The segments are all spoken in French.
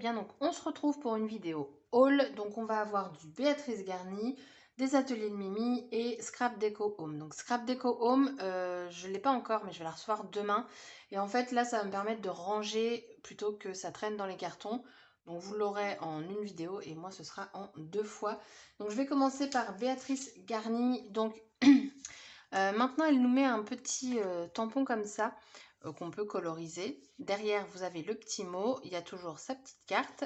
bien, donc on se retrouve pour une vidéo haul. Donc on va avoir du Béatrice Garni, des ateliers de Mimi et Scrap Deco Home. Donc Scrap Deco Home, je ne l'ai pas encore, mais je vais la recevoir demain. Et en fait là, ça va me permettre de ranger plutôt que ça traîne dans les cartons. Donc vous l'aurez en une vidéo et moi ce sera en 2 fois. Donc je vais commencer par Béatrice Garni. Donc maintenant elle nous met un petit tampon comme ça qu'on peut coloriser. Derrière, vous avez le petit mot, il y a toujours sa petite carte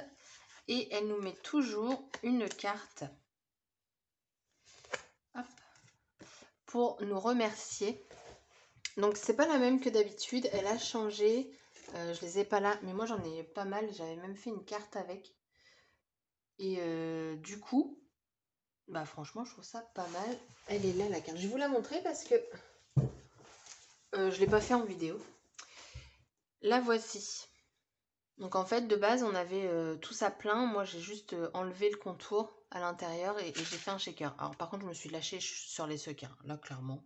et elle nous met toujours une carte, hop, pour nous remercier. Donc c'est pas la même que d'habitude, elle a changé. Je les ai pas là, mais moi j'en ai pas mal. J'avais même fait une carte avec. Et du coup, bah franchement, je trouve ça pas mal. Elle est là la carte. Je vais vous la montrer parce que je l'ai pas fait en vidéo. La voici. Donc en fait, de base, on avait tout ça plein. Moi, j'ai juste enlevé le contour à l'intérieur et j'ai fait un shaker. Alors par contre, je me suis lâchée sur les sequins, là, clairement.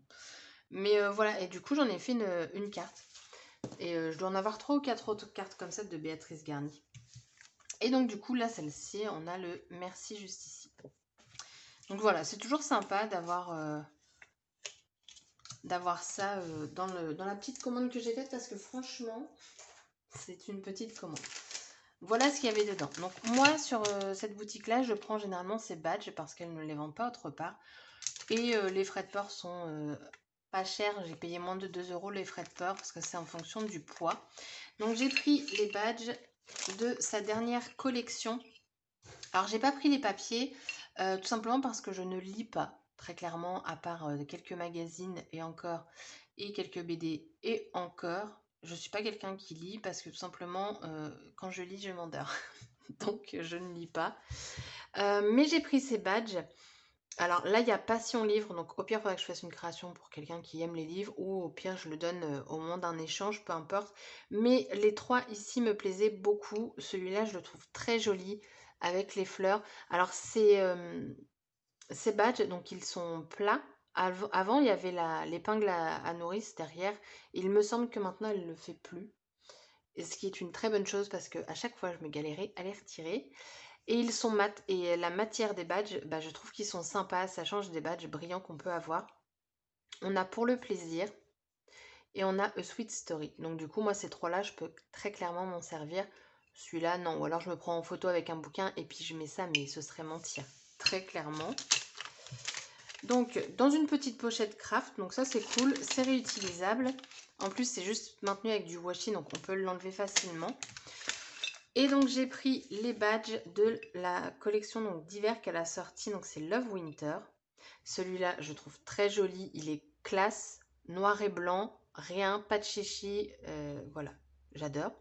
Mais voilà, et du coup, j'en ai fait une carte. Et je dois en avoir 3 ou 4 autres cartes comme ça de Béatrice Garni. Et donc du coup, là, celle-ci, on a le merci juste ici. Donc voilà, c'est toujours sympa d'avoir ça dans la petite commande que j'ai faite parce que franchement, c'est une petite commande. Voilà ce qu'il y avait dedans. Donc moi sur cette boutique là je prends généralement ces badges parce qu'elles ne les vendent pas autre part. Et les frais de port sont pas chers. J'ai payé moins de 2 € les frais de port parce que c'est en fonction du poids. Donc j'ai pris les badges de sa dernière collection. Alors j'ai pas pris les papiers tout simplement parce que je ne lis pas très clairement à part quelques magazines et encore et quelques BD et encore. Je suis pas quelqu'un qui lit parce que tout simplement quand je lis je m'endors. Donc je ne lis pas. Mais j'ai pris ces badges. Alors là, il y a Passion Livre, donc au pire, il faudrait que je fasse une création pour quelqu'un qui aime les livres, ou au pire, je le donne au moment d'un échange, peu importe. Mais les 3 ici me plaisaient beaucoup. Celui-là, je le trouve très joli, avec les fleurs. Alors, ces badges, donc ils sont plats. Avant, il y avait l'épingle à nourrice derrière. Il me semble que maintenant, elle ne le fait plus. Et ce qui est une très bonne chose parce que à chaque fois, je me galérais à les retirer. Et ils sont mat. Et la matière des badges, bah, je trouve qu'ils sont sympas. Ça change des badges brillants qu'on peut avoir. On a pour le plaisir et on a A Sweet Story. Donc du coup, moi, ces 3-là, je peux très clairement m'en servir. Celui-là, non. Ou alors je me prends en photo avec un bouquin et puis je mets ça, mais ce serait mentir. Très clairement. Donc, dans une petite pochette craft. Donc ça, c'est cool. C'est réutilisable. En plus, c'est juste maintenu avec du washi, donc on peut l'enlever facilement. Et donc j'ai pris les badges de la collection d'hiver qu'elle a sorti, donc c'est Love Winter. Celui-là je trouve très joli, il est classe, noir et blanc, rien, pas de chichi, voilà, j'adore.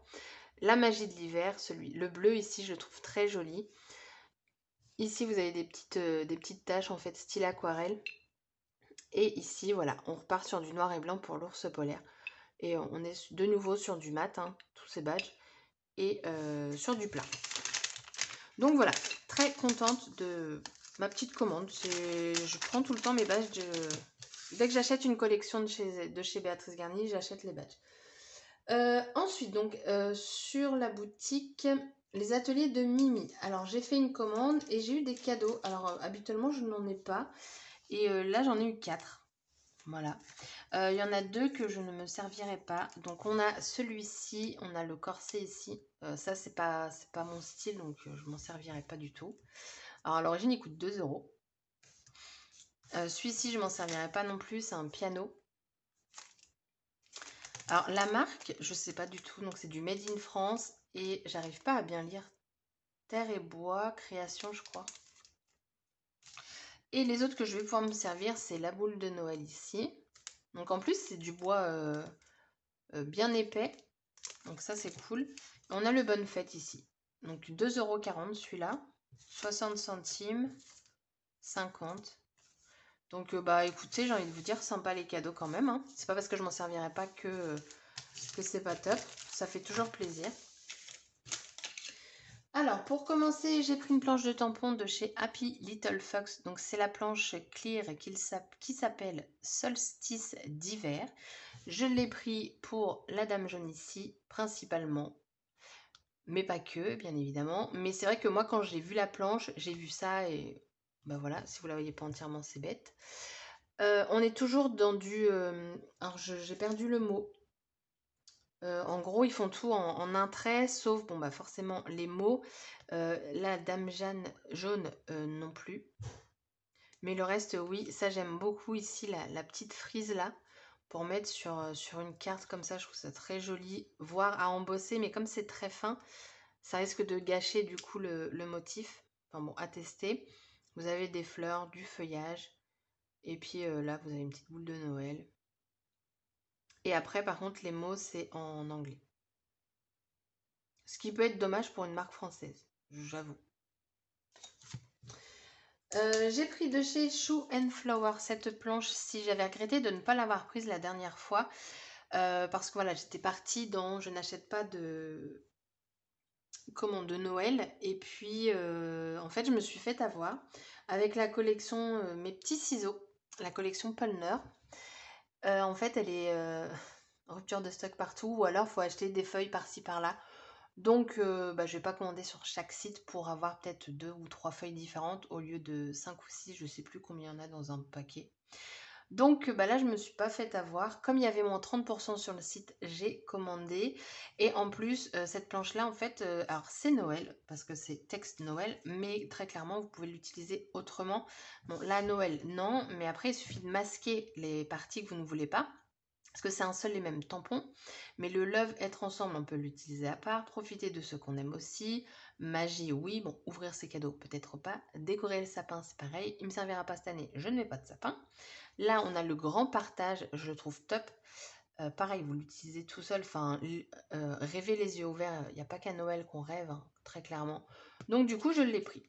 La magie de l'hiver, le bleu ici je trouve très joli. Ici vous avez des petites taches en fait style aquarelle. Et ici voilà, on repart sur du noir et blanc pour l'ours polaire. Et on est de nouveau sur du mat, hein, tous ces badges, et sur du plat. Donc voilà, très contente de ma petite commande. Je prends tout le temps mes badges. Dès que j'achète une collection de chez Béatrice Garni, j'achète les badges. Ensuite, donc sur la boutique, les ateliers de Mimi. Alors j'ai fait une commande et j'ai eu des cadeaux. Alors habituellement, je n'en ai pas. Et là, j'en ai eu 4. Voilà. Il y en a 2 que je ne me servirai pas. Donc on a celui-ci, on a le corset ici. Ça, c'est pas mon style, donc je m'en servirai pas du tout. Alors à l'origine, il coûte 2 €. Celui-ci, je m'en servirai pas non plus, c'est un piano. Alors la marque, je sais pas du tout, donc c'est du Made in France et j'arrive pas à bien lire. Terre et bois, création, je crois. Et les autres que je vais pouvoir me servir, c'est la boule de Noël ici. Donc en plus, c'est du bois bien épais. Donc ça, c'est cool. On a le Bonne Fête ici. Donc 2,40 € celui-là. 60 centimes. 50. Donc bah écoutez, j'ai envie de vous dire, sympa les cadeaux quand même. Hein. C'est pas parce que je m'en servirai pas que c'est pas top. Ça fait toujours plaisir. Alors pour commencer, j'ai pris une planche de tampon de chez Happy Little Fox. Donc c'est la planche clear qui s'appelle Solstice d'hiver. Je l'ai pris pour la Dame Jaune ici, principalement. mais pas que, bien évidemment. Mais c'est vrai que moi, quand j'ai vu la planche, j'ai vu ça et bah voilà, si vous la voyez pas entièrement, c'est bête. On est toujours dans du... alors, j'ai perdu le mot. En gros, ils font tout en un trait, sauf, bon, bah forcément, les mots. La Dame Jeanne jaune, non plus. Mais le reste, oui, ça j'aime beaucoup ici, la petite frise là, pour mettre sur une carte comme ça, je trouve ça très joli, voire à embosser, mais comme c'est très fin, ça risque de gâcher du coup le motif. Enfin bon, à tester. Vous avez des fleurs, du feuillage, et puis là, vous avez une petite boule de Noël. Et après, par contre, les mots, c'est en anglais. Ce qui peut être dommage pour une marque française, j'avoue. J'ai pris de chez Shoe and Flower cette planche-ci. J'avais regretté de ne pas l'avoir prise la dernière fois. Parce que voilà, j'étais partie dans je n'achète pas de commande de Noël. Et puis, en fait, je me suis fait avoir avec la collection Mes petits ciseaux, la collection Pulner. En fait, elle est rupture de stock partout, ou alors faut acheter des feuilles par-ci par-là. Donc, bah, je vais pas commander sur chaque site pour avoir peut-être 2 ou 3 feuilles différentes au lieu de 5 ou 6, je sais plus combien il y en a dans un paquet. Donc bah là, je me suis pas fait avoir. Comme il y avait moins 30% sur le site, j'ai commandé. Et en plus, cette planche-là, en fait, alors c'est Noël, parce que c'est texte Noël, mais très clairement, vous pouvez l'utiliser autrement. Bon, là, Noël, non, mais après, il suffit de masquer les parties que vous ne voulez pas. Parce que c'est un seul et même tampon. Mais le love, être ensemble, on peut l'utiliser à part. Profiter de ce qu'on aime aussi. Magie, oui. Bon, ouvrir ses cadeaux, peut-être pas. Décorer le sapin, c'est pareil. Il me servira pas cette année, je ne mets pas de sapin. Là, on a le grand partage, je le trouve top. Pareil, vous l'utilisez tout seul. Enfin, rêver les yeux ouverts, il n'y a pas qu'à Noël qu'on rêve, hein, très clairement. Donc, du coup, je l'ai pris.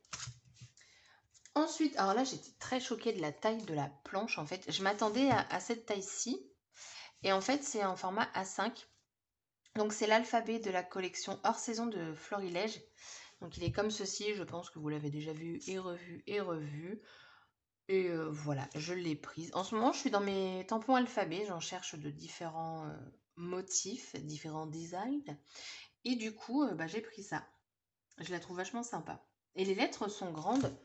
Ensuite, alors là, j'étais très choquée de la taille de la planche. En fait, je m'attendais à cette taille-ci. Et en fait, c'est en format A5. Donc, c'est l'alphabet de la collection hors saison de Florilège. Donc, il est comme ceci. Je pense que vous l'avez déjà vu et revu et revu. Et voilà, je l'ai prise. En ce moment, je suis dans mes tampons alphabet. J'en cherche de différents motifs, différents designs. Et du coup, bah, j'ai pris ça. Je la trouve vachement sympa. Et les lettres sont grandes.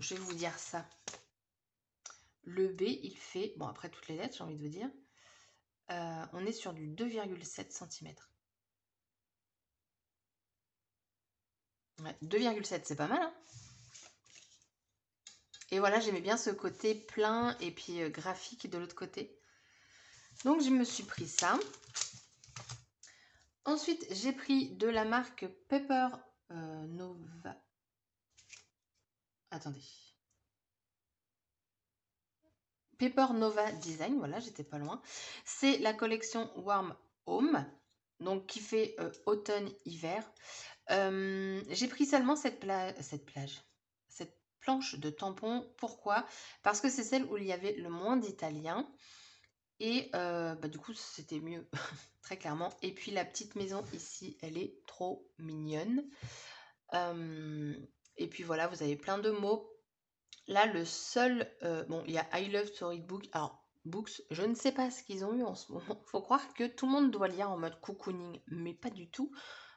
Je vais vous dire ça. Le B, il fait... Bon, après toutes les lettres, j'ai envie de vous dire. On est sur du 2,7 cm. Ouais, 2,7, c'est pas mal, hein. Et voilà, j'aimais bien ce côté plein et puis graphique de l'autre côté. Donc, je me suis pris ça. Ensuite, j'ai pris de la marque Pepper Nova. Attendez. Pepper Nova Design, voilà, j'étais pas loin. C'est la collection Warm Home, donc qui fait automne-hiver. J'ai pris seulement cette planche de tampons. Pourquoi? Parce que c'est celle où il y avait le moins d'italien. Et bah, du coup, c'était mieux, très clairement. Et puis la petite maison ici, elle est trop mignonne. Et puis voilà, vous avez plein de mots. Là, le seul... bon, il y a I Love Storybook. Alors, Books, je ne sais pas ce qu'ils ont eu en ce moment. Faut croire que tout le monde doit lire en mode cocooning, mais pas du tout.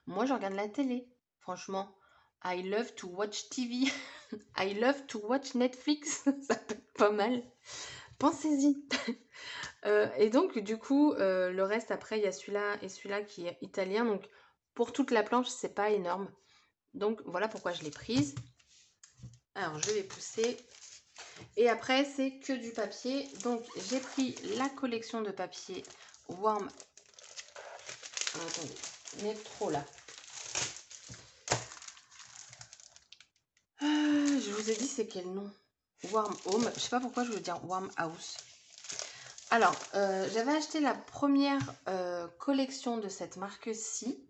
Moi, je regarde la télé, franchement. I love to watch TV. I love to watch Netflix. Ça peut être pas mal. Pensez-y. Et donc, du coup, le reste, après, il y a celui-là et celui-là qui est italien. Donc, pour toute la planche, c'est pas énorme. Donc, voilà pourquoi je l'ai prise. Alors, je vais pousser. Et après, c'est que du papier. Donc, j'ai pris la collection de papier Warm. Ah, attendez, il est trop là. Je vous ai dit, c'est quel nom? Warm Home. Je sais pas pourquoi je veux dire Warm House. Alors, j'avais acheté la première collection de cette marque-ci.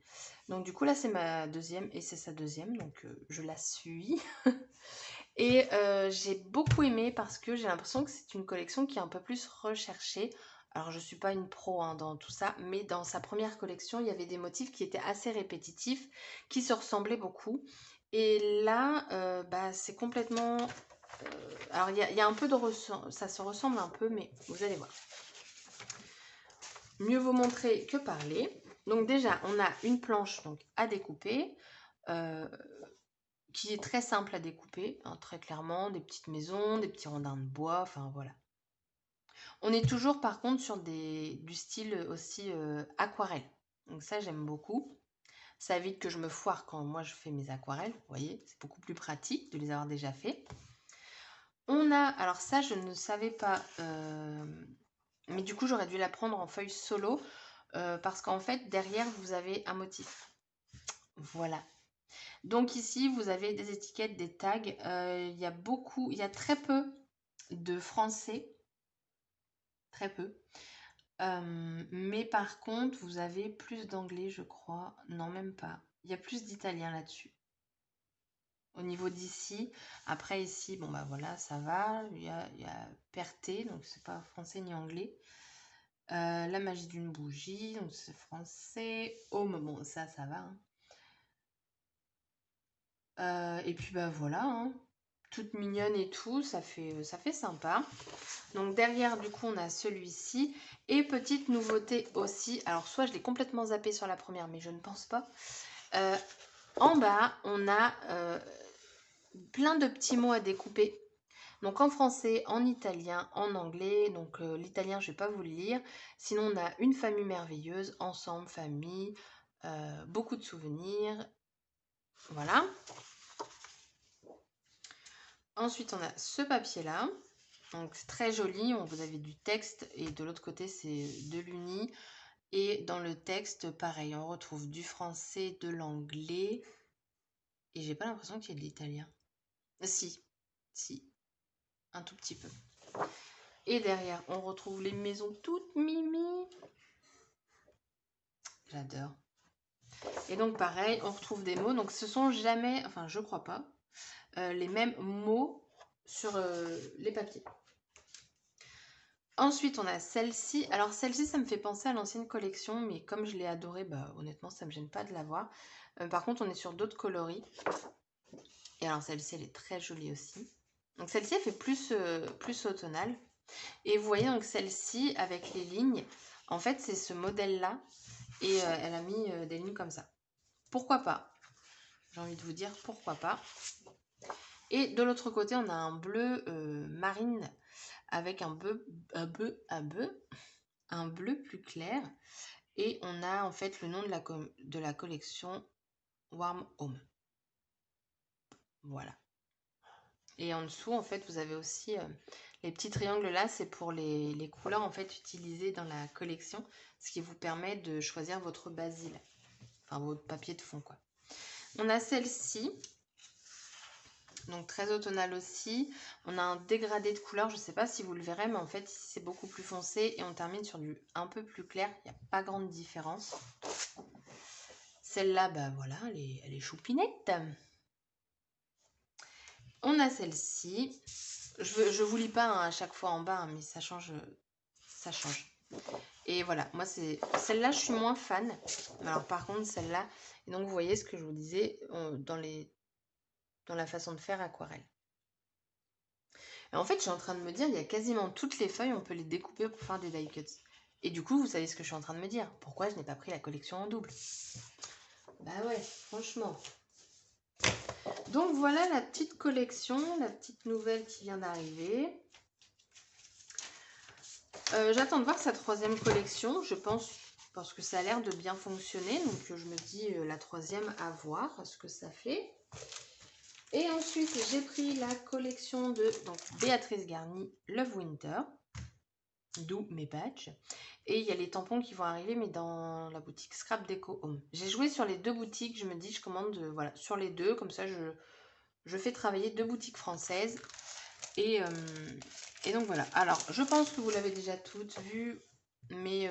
Donc, du coup, là, c'est ma deuxième et c'est sa deuxième. Donc, je la suis. Et j'ai beaucoup aimé parce que j'ai l'impression que c'est une collection qui est un peu plus recherchée. Alors, je ne suis pas une pro hein, dans tout ça, mais dans sa première collection, il y avait des motifs qui étaient assez répétitifs, qui se ressemblaient beaucoup. Et là, bah, c'est complètement... alors, il y a un peu de... ça se ressemble un peu, mais vous allez voir. Mieux vaut montrer que parler. Donc déjà, on a une planche donc, à découper, qui est très simple à découper, hein, très clairement, des petites maisons, des petits rondins de bois, enfin voilà. On est toujours par contre sur du style aussi aquarelle. Donc ça, j'aime beaucoup. Ça évite que je me foire quand moi je fais mes aquarelles. Vous voyez, c'est beaucoup plus pratique de les avoir déjà fait. On a, alors ça, je ne savais pas, mais du coup, j'aurais dû la prendre en feuille solo parce qu'en fait, derrière, vous avez un motif. Voilà. Donc ici, vous avez des étiquettes, des tags. Il y a très peu de français, très peu. Mais par contre, vous avez plus d'anglais, je crois. Non, même pas. Il y a plus d'italien là-dessus. Au niveau d'ici, après ici, bon bah voilà, ça va. Il y a Perté, donc c'est pas français ni anglais. La magie d'une bougie, donc c'est français. Home, bon ça va. Hein. Et puis bah voilà, hein. Toute mignonne et tout, ça fait sympa. Donc derrière, du coup, on a celui-ci. Et petite nouveauté aussi, alors soit je l'ai complètement zappé sur la première, mais je ne pense pas. En bas, on a plein de petits mots à découper. Donc en français, en italien, en anglais. Donc l'italien, je ne vais pas vous le lire. Sinon, on a une famille merveilleuse, ensemble, famille, beaucoup de souvenirs. Voilà. Ensuite, on a ce papier-là. Donc c'est très joli. Vous avez du texte et de l'autre côté, c'est de l'uni. Et dans le texte, pareil, on retrouve du français, de l'anglais. Et j'ai pas l'impression qu'il y ait de l'italien. Si, un tout petit peu. Et derrière, on retrouve les maisons toutes mimi. J'adore. Et donc pareil, on retrouve des mots. Donc ce sont jamais, enfin je crois pas, les mêmes mots sur les papiers. Ensuite, on a celle-ci. Alors celle-ci, ça me fait penser à l'ancienne collection, mais comme je l'ai adorée, bah, honnêtement, ça me gêne pas de l'avoir. Par contre, on est sur d'autres coloris. Et alors celle-ci, elle est très jolie aussi. Donc celle-ci, elle fait plus automnale. Et vous voyez donc celle-ci avec les lignes. En fait, c'est ce modèle-là. Et elle a mis des lignes comme ça. Pourquoi pas? J'ai envie de vous dire pourquoi pas. Et de l'autre côté, on a un bleu marine avec un bleu plus clair. Et on a en fait le nom de la collection Warm Home. Voilà. Et en dessous, en fait, vous avez aussi les petits triangles là, c'est pour les couleurs en fait utilisées dans la collection, ce qui vous permet de choisir votre basil, enfin votre papier de fond quoi. On a celle-ci, donc très automnale aussi. On a un dégradé de couleurs, je ne sais pas si vous le verrez, mais en fait ici c'est beaucoup plus foncé et on termine sur du un peu plus clair, il n'y a pas grande différence. Celle-là, bah voilà, elle est choupinette. On a celle-ci. Je vous lis pas hein, à chaque fois en bas, hein, mais ça change. Ça change. Et voilà, moi c'est celle-là, je suis moins fan. Alors par contre, celle-là, et donc vous voyez ce que je vous disais dans la façon de faire aquarelle. Et en fait, je suis en train de me dire, il y a quasiment toutes les feuilles, on peut les découper pour faire des die cuts. Et du coup, vous savez ce que je suis en train de me dire. Pourquoi je n'ai pas pris la collection en double? Bah ouais, franchement. Donc voilà la petite collection, la petite nouvelle qui vient d'arriver. J'attends de voir sa troisième collection, je pense, parce que ça a l'air de bien fonctionner. Donc je me dis la troisième à voir ce que ça fait. Et ensuite, j'ai pris la collection de Béatrice Garny Love Winter, d'où mes badges. Et il y a les tampons qui vont arriver, mais dans la boutique Scrap Deco Home. J'ai joué sur les deux boutiques, je me dis, je commande voilà, sur les deux, comme ça je fais travailler deux boutiques françaises. Et donc voilà. Alors, je pense que vous l'avez déjà toutes vues, mais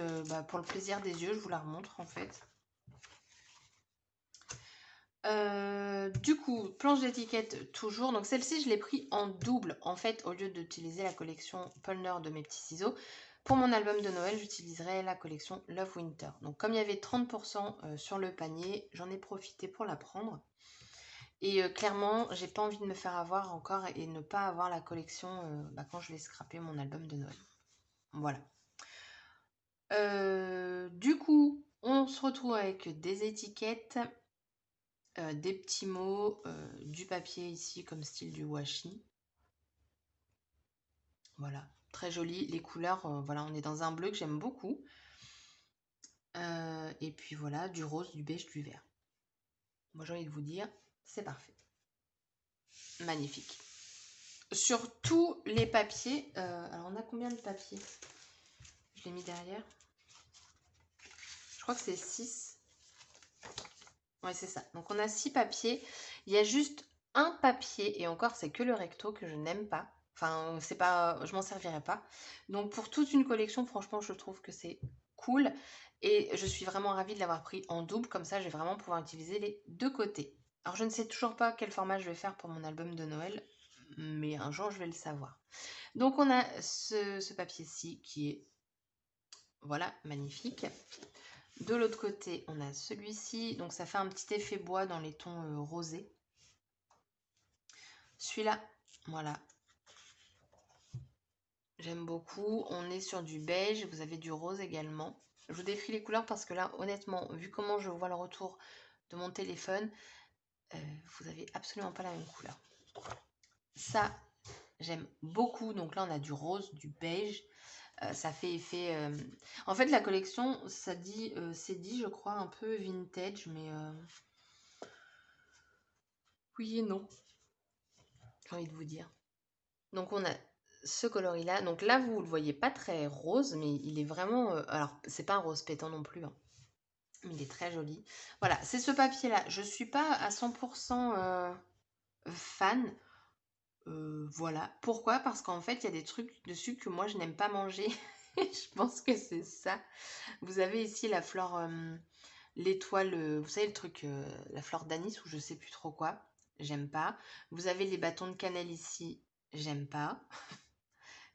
pour le plaisir des yeux, je vous la remontre en fait. Du coup, planche d'étiquette toujours. Donc celle-ci, je l'ai pris en double. En fait, au lieu d'utiliser la collection Polner de mes petits ciseaux, pour mon album de Noël, j'utiliserai la collection Love Winter. Donc comme il y avait 30% sur le panier, j'en ai profité pour la prendre. Et clairement, j'ai pas envie de me faire avoir encore et ne pas avoir la collection quand je vais scraper mon album de Noël. Voilà. Du coup, On se retrouve avec des étiquettes, des petits mots, du papier ici comme style du washi. Voilà, très joli. Les couleurs, voilà, on est dans un bleu que j'aime beaucoup. Et puis voilà, du rose, du beige, du vert. Moi j'ai envie de vous dire, c'est parfait. Magnifique. Sur tous les papiers, alors on a combien de papiers? Je l'ai mis derrière. Je crois que c'est 6. Oui, c'est ça. Donc on a 6 papiers. Il y a juste un papier, et encore c'est que le recto que je n'aime pas. Enfin, c'est pas, je m'en servirai pas. Donc pour toute une collection, franchement, je trouve que c'est cool. Et je suis vraiment ravie de l'avoir pris en double. Comme ça, je vais vraiment pouvoir utiliser les deux côtés. Alors je ne sais toujours pas quel format je vais faire pour mon album de Noël. Mais un jour, je vais le savoir. Donc on a ce papier-ci qui est, voilà, magnifique. De l'autre côté, on a celui-ci. Donc, ça fait un petit effet bois dans les tons rosés. Celui-là, voilà. J'aime beaucoup. On est sur du beige. Vous avez du rose également. Je vous décris les couleurs parce que là, honnêtement, vu comment je vois le retour de mon téléphone, vous n'avez absolument pas la même couleur. Ça, j'aime beaucoup. Donc là, on a du rose, du beige. Ça fait effet... En fait, la collection, ça dit, c'est dit, je crois, un peu vintage, mais... Oui et non, j'ai envie de vous dire. Donc, on a ce coloris-là. Donc là, vous ne le voyez pas très rose, mais il est vraiment... alors, c'est pas un rose pétant non plus, hein, mais il est très joli. Voilà, c'est ce papier-là. Je ne suis pas à 100% fan. Voilà. Pourquoi? Parce qu'en fait, il y a des trucs dessus que moi, je n'aime pas manger. Je pense que c'est ça. Vous avez ici la fleur, l'étoile, vous savez le truc, la fleur d'anis ou je sais plus trop quoi. J'aime pas. Vous avez les bâtons de cannelle ici. J'aime pas.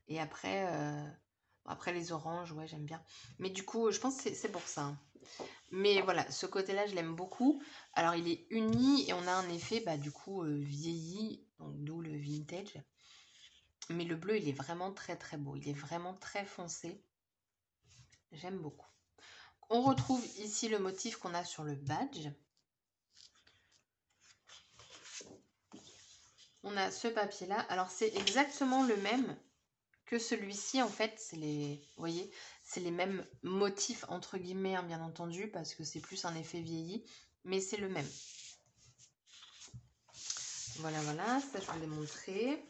Et après, après les oranges, ouais, j'aime bien. Mais du coup, je pense que c'est pour ça, hein. Mais voilà, ce côté-là, je l'aime beaucoup. Alors, il est uni et on a un effet, bah, du coup, vieilli, donc d'où le vintage. Mais le bleu, il est vraiment très très beau. Il est vraiment très foncé. J'aime beaucoup. On retrouve ici le motif qu'on a sur le badge. On a ce papier-là. Alors, c'est exactement le même que celui-ci. En fait, c'est les, vous voyez, c'est les mêmes motifs, entre guillemets, hein, bien entendu, parce que c'est plus un effet vieilli. Mais c'est le même. Voilà, voilà. Ça, je vous l'ai montré.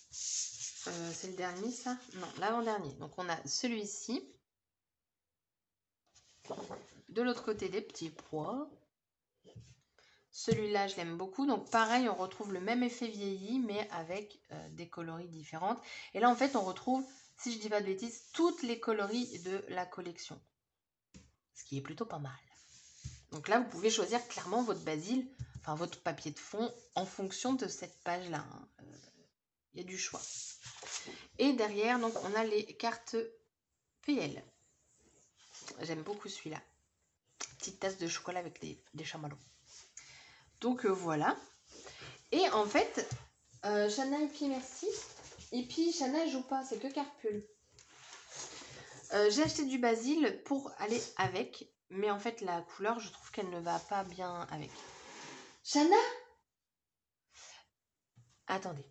C'est le dernier, ça? Non, l'avant-dernier. Donc, on a celui-ci. De l'autre côté, des petits pois. Celui-là, je l'aime beaucoup. Donc, pareil, on retrouve le même effet vieilli, mais avec des coloris différentes. Et là, en fait, on retrouve, si je dis pas de bêtises, toutes les coloris de la collection. Ce qui est plutôt pas mal. Donc là, vous pouvez choisir clairement votre basil, enfin votre papier de fond, en fonction de cette page-là, hein. Il y a du choix. Et derrière, donc, on a les cartes PL. J'aime beaucoup celui-là. Petite tasse de chocolat avec des chamallows. Donc voilà. Et en fait, Shana et puis merci. Et puis Shana elle joue pas, c'est que Carpule. J'ai acheté du basil pour aller avec. Mais en fait, la couleur, je trouve qu'elle ne va pas bien avec. Shana? Attendez.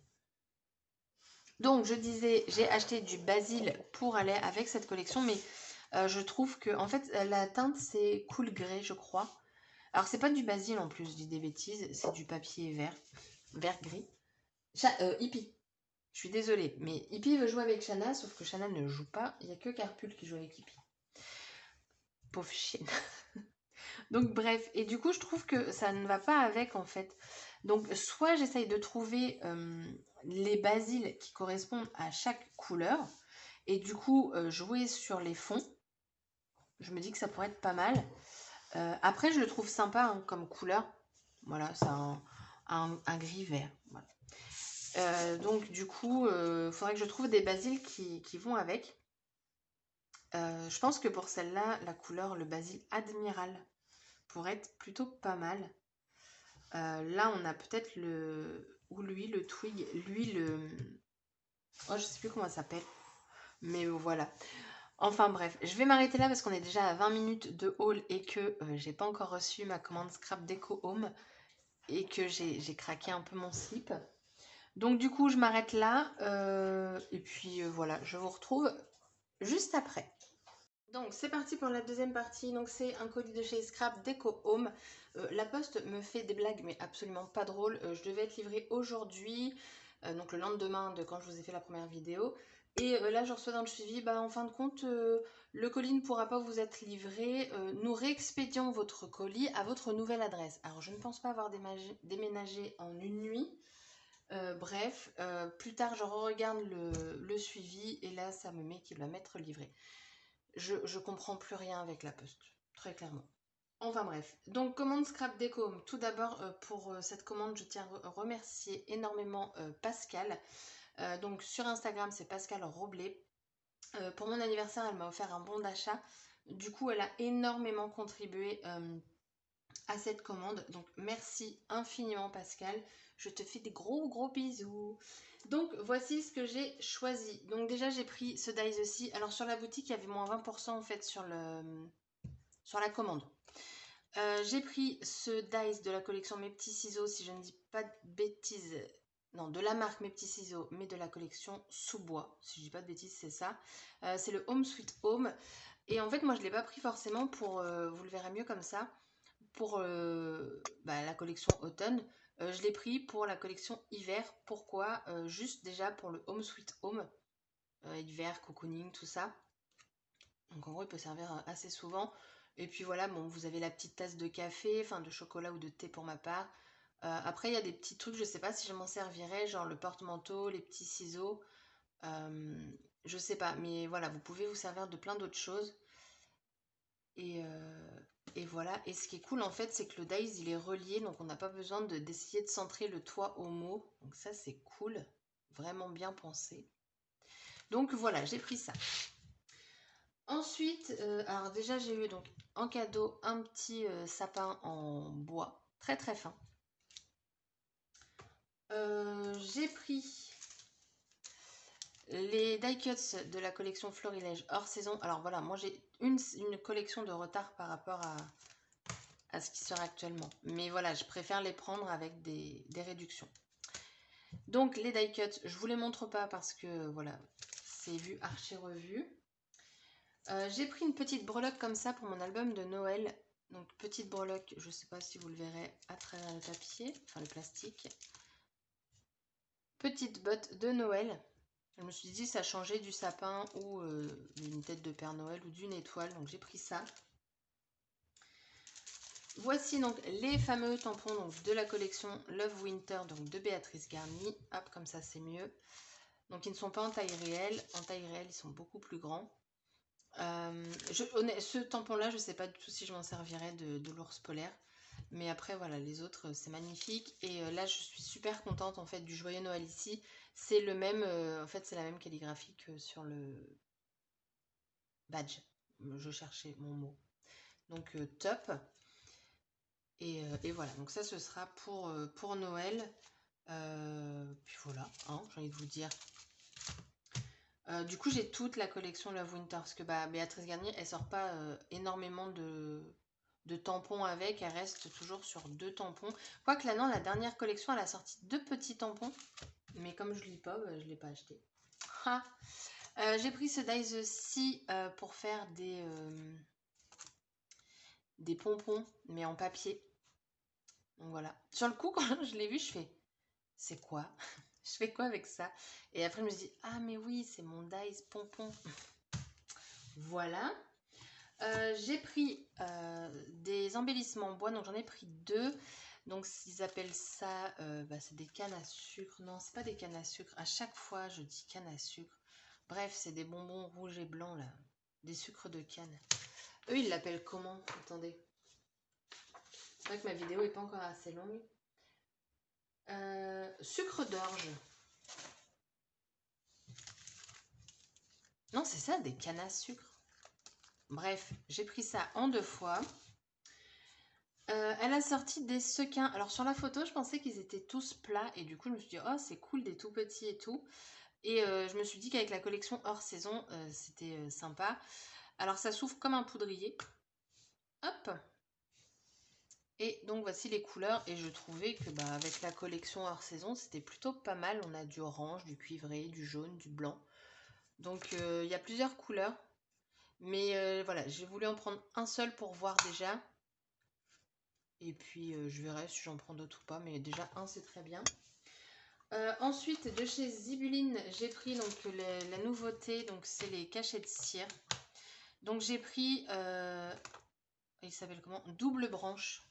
Donc, je disais, j'ai acheté du basil pour aller avec cette collection. Mais je trouve que, en fait, la teinte, c'est cool grey, je crois. Alors, c'est pas du basil en plus, je dis des bêtises. C'est du papier vert. Vert-gris. Hippie. Je suis désolée, mais Hippie veut jouer avec Shana, sauf que Shana ne joue pas. Il n'y a que Carpule qui joue avec Hippie. Pauvre chienne. Donc bref, et du coup je trouve que ça ne va pas avec en fait. Donc soit j'essaye de trouver les basiles qui correspondent à chaque couleur, et du coup jouer sur les fonds. Je me dis que ça pourrait être pas mal. Après je le trouve sympa hein, comme couleur. Voilà, c'est un gris vert. Voilà. Donc du coup, il faudrait que je trouve des basiles qui vont avec. Je pense que pour celle-là, la couleur, le basil admiral, pourrait être plutôt pas mal. Là, on a peut-être le... Ou lui, le twig. Lui, le... Oh, je sais plus comment ça s'appelle. Mais voilà. Enfin bref, je vais m'arrêter là parce qu'on est déjà à 20 minutes de haul et que j'ai pas encore reçu ma commande Scrap Deco Home et que j'ai craqué un peu mon slip. Donc du coup, je m'arrête là et puis voilà, je vous retrouve juste après. Donc c'est parti pour la deuxième partie. Donc c'est un colis de chez Scrap Deco Home. La poste me fait des blagues mais absolument pas drôles. Je devais être livrée aujourd'hui, donc le lendemain de quand je vous ai fait la première vidéo. Et là je reçois dans le suivi, bah en fin de compte le colis ne pourra pas vous être livré. Nous réexpédions votre colis à votre nouvelle adresse. Alors je ne pense pas avoir déménagé en une nuit. Bref, plus tard je regarde le suivi et là ça me met qu'il va m'être livré. Je comprends plus rien avec la poste, très clairement. Enfin bref, donc commande Scrap Deco Home. Tout d'abord pour cette commande, je tiens à remercier énormément Pascal. Donc sur Instagram, c'est Pascal Roblet. Pour mon anniversaire, elle m'a offert un bon d'achat. Du coup, elle a énormément contribué à cette commande. Donc merci infiniment Pascal. Je te fais des gros gros bisous. Donc voici ce que j'ai choisi. Donc déjà j'ai pris ce dies aussi. Alors sur la boutique il y avait moins 20% en fait sur la commande. J'ai pris ce dies de la collection Mes Petits Ciseaux, si je ne dis pas de bêtises. Non, de la marque Mes Petits Ciseaux, mais de la collection Sous-Bois. Si je dis pas de bêtises, c'est ça. C'est le Home Sweet Home. Et en fait, moi, je ne l'ai pas pris forcément pour, vous le verrez mieux comme ça, pour la collection automne. Je l'ai pris pour la collection hiver. Pourquoi juste déjà pour le Home Sweet Home. Hiver, cocooning, tout ça. Donc en gros, il peut servir assez souvent. Et puis voilà, bon, vous avez la petite tasse de café, enfin de chocolat ou de thé pour ma part. Après, il y a des petits trucs, je sais pas si je m'en servirais, genre le porte-manteau, les petits ciseaux. Je sais pas, mais voilà, vous pouvez vous servir de plein d'autres choses. Et, voilà. Et ce qui est cool en fait, c'est que le dies il est relié, donc on n'a pas besoin d'essayer de centrer le toit au mot. Donc ça, c'est cool. Vraiment bien pensé. Donc voilà, j'ai pris ça. Ensuite, alors déjà j'ai eu donc en cadeau un petit sapin en bois, très très fin. J'ai pris les die cuts de la collection Florilège hors saison. Alors voilà, moi j'ai une collection de retard par rapport à ce qui sera actuellement. Mais voilà, je préfère les prendre avec des réductions. Donc les die cuts, je vous les montre pas parce que voilà, c'est vu archi revu. J'ai pris une petite breloque comme ça pour mon album de Noël. Donc petite breloque, je ne sais pas si vous le verrez à travers le papier, enfin le plastique. Petite botte de Noël. Je me suis dit ça changeait du sapin ou d'une tête de Père Noël ou d'une étoile, donc j'ai pris ça. Voici donc les fameux tampons donc, de la collection Love Winter donc de Béatrice Garny. Hop, comme ça c'est mieux. Donc ils ne sont pas en taille réelle. En taille réelle, ils sont beaucoup plus grands. Ce tampon-là, je ne sais pas du tout si je m'en servirais de l'ours polaire. Mais après, voilà, les autres, c'est magnifique. Et là, je suis super contente, en fait, du Joyeux Noël ici. C'est le même, en fait, c'est la même calligraphie que sur le badge. Je cherchais mon mot. Donc, top. Et voilà, donc ça, ce sera pour Noël. Puis voilà, hein, j'ai envie de vous dire. Du coup, j'ai toute la collection Love Winter parce que Béatrice Garnier, elle sort pas énormément de tampons avec, elle reste toujours sur 2 tampons. Quoique là, non, la dernière collection, elle a sorti 2 petits tampons, mais comme je lis pas, je l'ai pas acheté. J'ai pris ce dies-ci pour faire des pompons, mais en papier. Donc voilà. Sur le coup, quand je l'ai vu, je fais, c'est quoi? Je fais quoi avec ça? Et après, je me suis dit, ah mais oui, c'est mon dies pompon. Voilà. J'ai pris des embellissements en bois, donc j'en ai pris 2. Donc ils appellent ça, c'est des cannes à sucre. Non, c'est pas des cannes à sucre. À chaque fois, je dis canne à sucre. Bref, c'est des bonbons rouges et blancs là, des sucres de canne. Eux, ils l'appellent comment? Attendez. C'est vrai que ma vidéo est pas encore assez longue. Sucre d'orge. Non, c'est ça, des cannes à sucre. Bref, j'ai pris ça en 2 fois. Elle a sorti des sequins. Alors sur la photo, je pensais qu'ils étaient tous plats et du coup, je me suis dit, oh, c'est cool, des tout petits et tout. Et je me suis dit qu'avec la collection hors saison, c'était sympa. Alors ça s'ouvre comme un poudrier. Hop! Et donc voici les couleurs. Et je trouvais que bah, avec la collection hors saison, c'était plutôt pas mal. On a du orange, du cuivré, du jaune, du blanc. Donc il y a plusieurs couleurs. Mais voilà, j'ai voulu en prendre un seul pour voir déjà. Et puis je verrai si j'en prends d'autres ou pas. Mais déjà un c'est très bien. Ensuite, de chez Zibuline, j'ai pris donc la nouveauté, donc c'est les cachets de cire. Donc j'ai pris, il s'appelle comment? Double branche.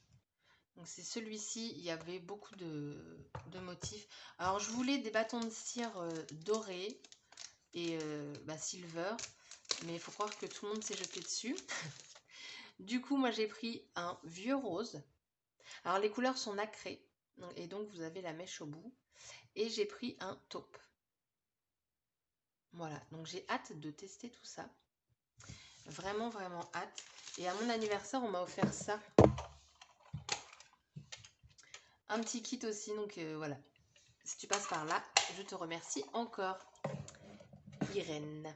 Donc c'est celui-ci, il y avait beaucoup de motifs. Alors je voulais des bâtons de cire dorés et bah, silver, mais il faut croire que tout le monde s'est jeté dessus. Du coup, moi j'ai pris un vieux rose. Alors les couleurs sont nacrées, et donc vous avez la mèche au bout. Et j'ai pris un taupe. Voilà, donc j'ai hâte de tester tout ça. Vraiment, vraiment hâte. Et à mon anniversaire, on m'a offert ça. Un petit kit aussi, donc voilà. Si tu passes par là, je te remercie encore, Irène.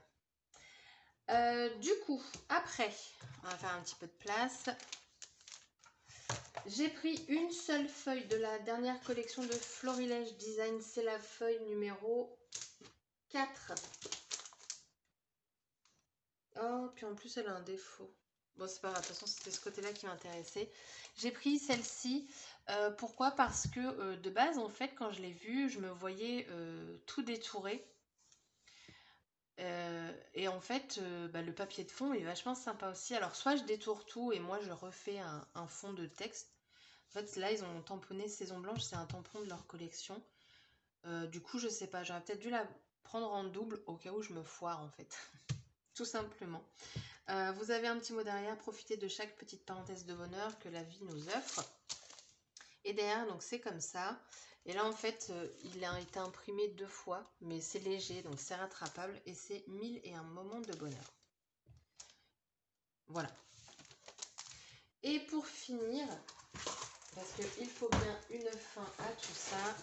Du coup, après, on va faire un petit peu de place. J'ai pris une seule feuille de la dernière collection de Florilège Design. C'est la feuille numéro 4. Oh, puis en plus, elle a un défaut. Bon, c'est pas grave, de toute façon, c'était ce côté-là qui m'intéressait. J'ai pris celle-ci. Pourquoi? Parce que de base, en fait, quand je l'ai vue, je me voyais tout détouré. Et en fait, bah, le papier de fond est vachement sympa aussi. Alors, soit je détourne tout et moi, je refais un fond de texte. En fait, là, ils ont tamponné Saison Blanche. C'est un tampon de leur collection. Du coup, je sais pas. J'aurais peut-être dû la prendre en double au cas où je me foire, en fait. Tout simplement. Vous avez un petit mot derrière, profitez de chaque petite parenthèse de bonheur que la vie nous offre. Et derrière, donc c'est comme ça. Et là, en fait, il a été imprimé 2 fois, mais c'est léger, donc c'est rattrapable. Et c'est 1001 moments de bonheur. Voilà. Et pour finir, parce qu'il faut bien une fin à tout ça,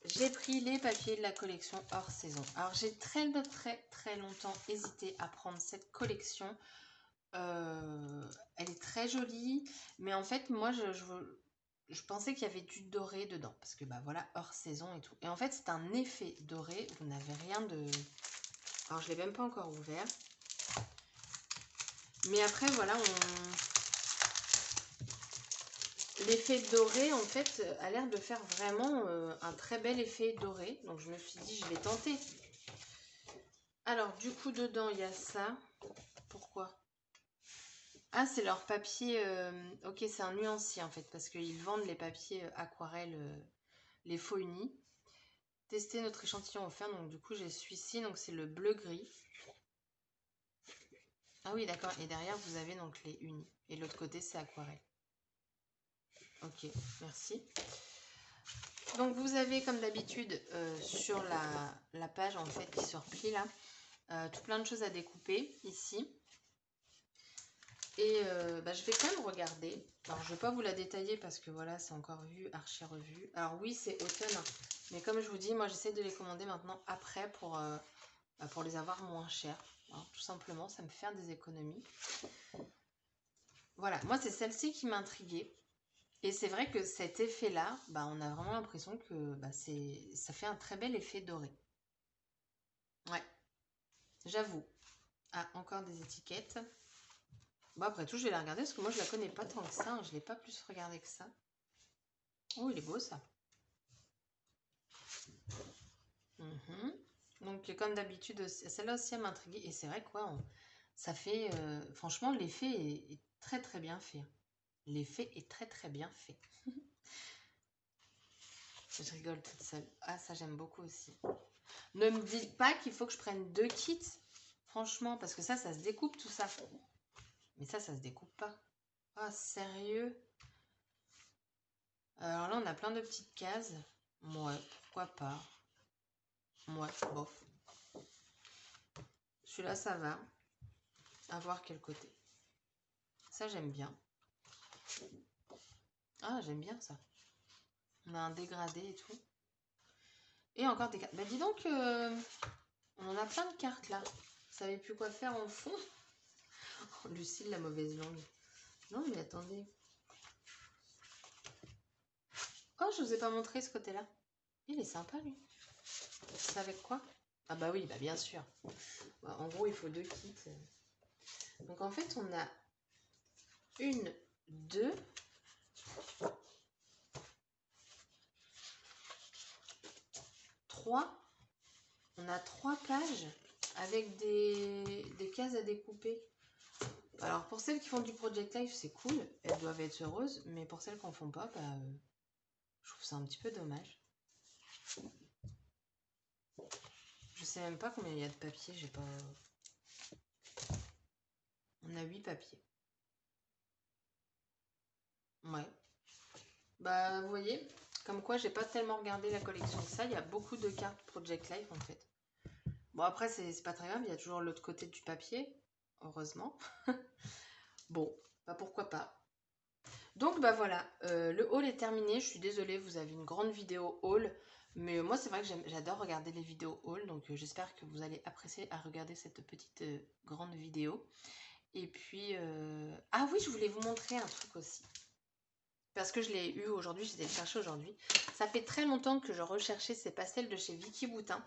j'ai pris les papiers de la collection hors saison. Alors, j'ai très longtemps hésité à prendre cette collection. Elle est très jolie, mais en fait, moi, je pensais qu'il y avait du doré dedans, parce que, bah voilà, hors saison et tout. Et en fait, c'est un effet doré, vous n'avez rien de... Alors, je ne l'ai même pas encore ouvert. Mais après, voilà, l'effet doré, en fait, a l'air de faire vraiment un très bel effet doré. Donc, je me suis dit, je vais tenter. Alors, du coup, dedans, il y a ça. Pourquoi? Ah, c'est leur papier. Ok, c'est un nuancier en fait, parce qu'ils vendent les papiers aquarelles, les faux unis. Tester notre échantillon offert, donc du coup j'ai celui-ci, donc c'est le bleu-gris. Ah oui, d'accord, et derrière vous avez donc les unis. Et l'autre côté c'est aquarelle. Ok, merci. Donc vous avez comme d'habitude sur la page en fait qui se replie là, tout plein de choses à découper ici. Et bah, je vais quand même regarder. Alors, je ne vais pas vous la détailler parce que voilà, c'est encore vu, archi revu. Alors oui, c'est automne. Hein. Mais comme je vous dis, moi, j'essaie de les commander maintenant après pour les avoir moins chers. Hein, tout simplement, ça me fait faire des économies. Voilà, moi, c'est celle-ci qui m'intriguait. Et c'est vrai que cet effet-là, bah, on a vraiment l'impression que bah, ça fait un très bel effet doré. Ouais, j'avoue. Ah, encore des étiquettes. Bon, après tout, je vais la regarder parce que moi, je la connais pas tant que ça. Hein. Je ne l'ai pas plus regardé que ça. Oh, il est beau, ça. Donc, comme d'habitude, celle-là aussi, elle m'intrigue. Et c'est vrai, quoi, ça fait... franchement, l'effet est très bien fait. L'effet est très bien fait. Je rigole toute seule. Ah, ça, j'aime beaucoup aussi. Ne me dites pas qu'il faut que je prenne 2 kits. Franchement, parce que ça se découpe, tout ça. Mais ça se découpe pas. Ah, sérieux? Alors là, on a plein de petites cases. Ouais, pourquoi pas. Ouais, bof. Celui-là, ça va. À voir quel côté. Ça, j'aime bien. Ah, j'aime bien ça. On a un dégradé et tout. Et encore des cartes. Bah dis donc, on en a plein de cartes là. Vous savez plus quoi faire en fond. Oh, Lucille, la mauvaise langue. Non mais attendez. Oh, je vous ai pas montré ce côté-là. Il est sympa lui. C'est avec quoi? Ah bah oui, bah bien sûr. Bah, en gros, il faut 2 kits. Donc en fait, on a 1, 2, 3. On a 3 pages avec des cases à découper. Alors pour celles qui font du Project Life, c'est cool. Elles doivent être heureuses. Mais pour celles qui n'en font pas, bah, je trouve ça un petit peu dommage. Je sais même pas combien il y a de papier. J'ai pas... On a 8 papiers. Ouais. Bah vous voyez, comme quoi j'ai pas tellement regardé la collection que ça. Il y a beaucoup de cartes Project Life en fait. Bon après c'est pas très grave, il y a toujours l'autre côté du papier. Heureusement. Bon, bah pourquoi pas. Donc bah voilà, le haul est terminé. Je suis désolée, vous avez une grande vidéo haul. Mais moi c'est vrai que j'adore regarder les vidéos haul. Donc j'espère que vous allez apprécier à regarder cette petite grande vidéo. Et puis... Ah oui, je voulais vous montrer un truc aussi. Parce que je l'ai eu aujourd'hui, j'étais le chercher aujourd'hui. Ça fait très longtemps que je recherchais ces pastels de chez Vicky Boutin.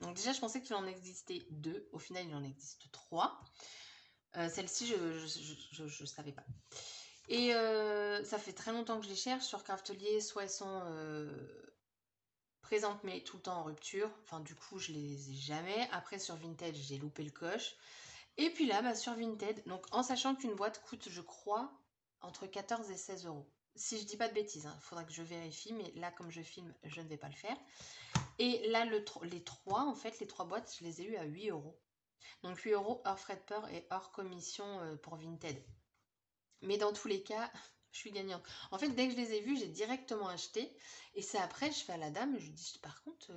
Donc déjà, je pensais qu'il en existait 2. Au final, il en existe 3. Celle-ci, je savais pas. Et ça fait très longtemps que je les cherche sur Craftelier. Soit elles sont présentes, mais tout le temps en rupture. Enfin, du coup, je les ai jamais. Après, sur Vinted, j'ai loupé le coche. Et puis là, bah, sur Vinted, donc en sachant qu'une boîte coûte, je crois, entre 14 et 16 euros. Si je dis pas de bêtises, il faudra que je vérifie, mais là, comme je filme, je ne vais pas le faire. Et là, les 3, en fait, les 3 boîtes, je les ai eues à 8 euros. Donc 8 euros hors frais de port et hors commission pour Vinted. Mais dans tous les cas, je suis gagnante. En fait, dès que je les ai vus, j'ai directement acheté. Et c'est après, je fais à la dame, je lui dis, par contre,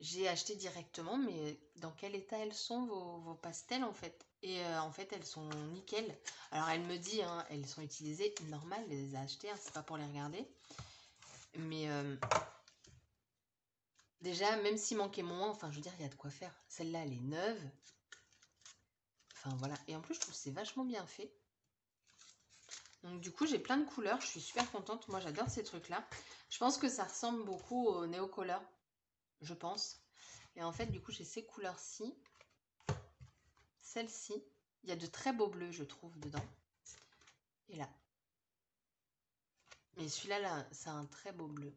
j'ai acheté directement, mais dans quel état elles sont vos pastels en fait? Et en fait, elles sont nickel. Alors elle me dit, hein, elles sont utilisées, normal, elle les a achetées, hein, c'est pas pour les regarder. Mais déjà, même s'il manquait moins, enfin je veux dire, il y a de quoi faire. Celle-là, elle est neuve. Enfin voilà. Et en plus, je trouve que c'est vachement bien fait. Donc du coup, j'ai plein de couleurs, je suis super contente. Moi, j'adore ces trucs-là. Je pense que ça ressemble beaucoup au Neocolor, je pense. Et en fait, du coup, j'ai ces couleurs-ci. Celle-ci. Il y a de très beaux bleus, je trouve, dedans. Et là. Mais celui-là, là, c'est un très beau bleu.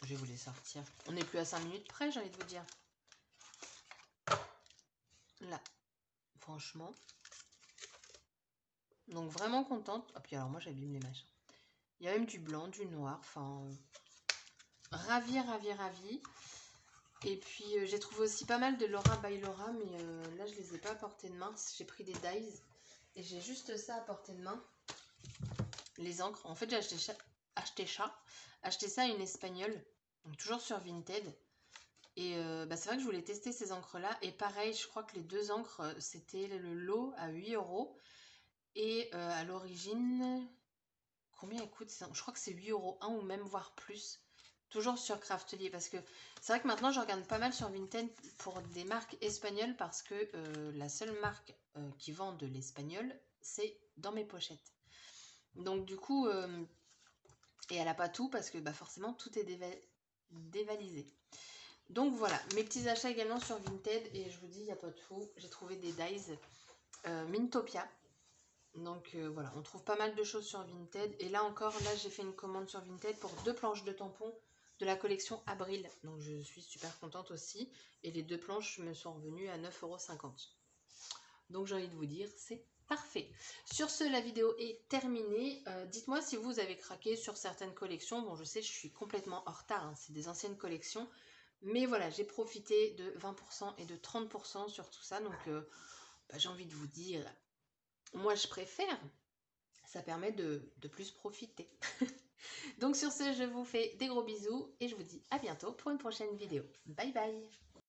Je vais vous les sortir. On n'est plus à 5 minutes près, j'ai envie de vous dire. Là. Franchement. Donc, vraiment contente. Ah, puis alors, moi, j'abîme les machins. Il y a même du blanc, du noir. Enfin, ravie, ravie, ravie. Et puis, j'ai trouvé aussi pas mal de Laura by Laura. Mais là, je les ai pas à portée de main. J'ai pris des dies. Et j'ai juste ça à portée de main. Les encres. En fait, j'ai acheté ça à une espagnole. Donc, toujours sur Vinted. Et bah, c'est vrai que je voulais tester ces encres-là. Et pareil, je crois que les 2 encres, c'était le lot à 8 euros. Et à l'origine, combien elle coûte? Je crois que c'est 8 euros 1 ou même voire plus. Toujours sur Craftelier. Parce que c'est vrai que maintenant, je regarde pas mal sur Vinted pour des marques espagnoles. Parce que la seule marque qui vend de l'espagnol, c'est dans mes pochettes. Donc du coup, et elle a pas tout parce que bah, forcément, tout est dévalisé. Donc voilà, mes petits achats également sur Vinted. Et je vous dis, il n'y a pas de fou. J'ai trouvé des dies Mintopia. Donc voilà, on trouve pas mal de choses sur Vinted. Et là encore, là j'ai fait une commande sur Vinted pour 2 planches de tampons de la collection Abril. Donc je suis super contente aussi. Et les 2 planches me sont revenues à 9,50 €. Donc j'ai envie de vous dire, c'est parfait. Sur ce, la vidéo est terminée. Dites-moi si vous avez craqué sur certaines collections. Bon, je sais, je suis complètement en retard. Hein, c'est des anciennes collections. Mais voilà, j'ai profité de 20% et de 30% sur tout ça. Donc, bah, j'ai envie de vous dire, moi, je préfère. Ça permet de plus profiter. Donc, sur ce, je vous fais des gros bisous et je vous dis à bientôt pour une prochaine vidéo. Bye bye!